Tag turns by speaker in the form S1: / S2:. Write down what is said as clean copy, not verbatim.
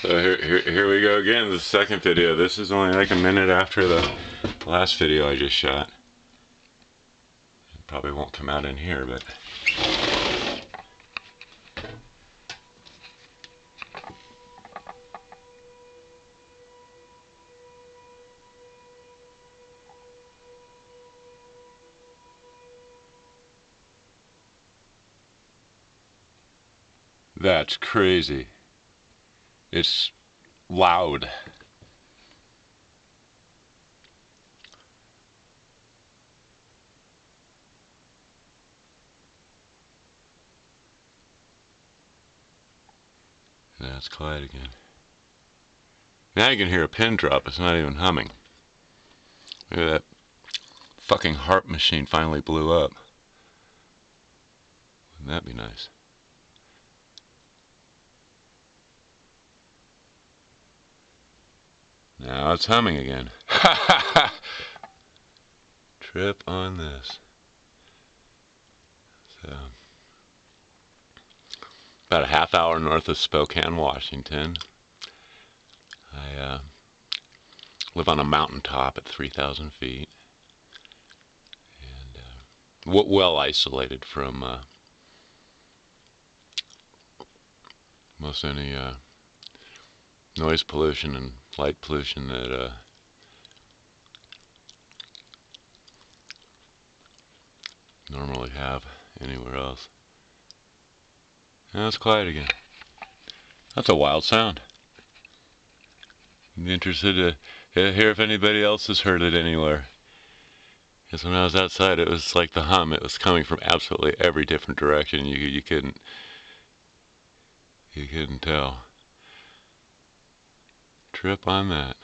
S1: So here we go again, the second video. This is only like a minute after the last video I just shot. It probably won't come out in here, but... That's crazy. It's loud. Now it's quiet again. Now you can hear a pin drop. It's not even humming. Look at that. Fucking harp machine finally blew up. Wouldn't that be nice? Now it's humming again. Trip on this. So, about a half hour north of Spokane, Washington. I live on a mountaintop at 3,000 feet. And well isolated from most any noise pollution and light pollution that normally have anywhere else. Now it's quiet again. That's a wild sound. I'm interested to hear if anybody else has heard it anywhere. Because when I was outside, it was like the hum. It was coming from absolutely every different direction. You couldn't tell. Trip on that.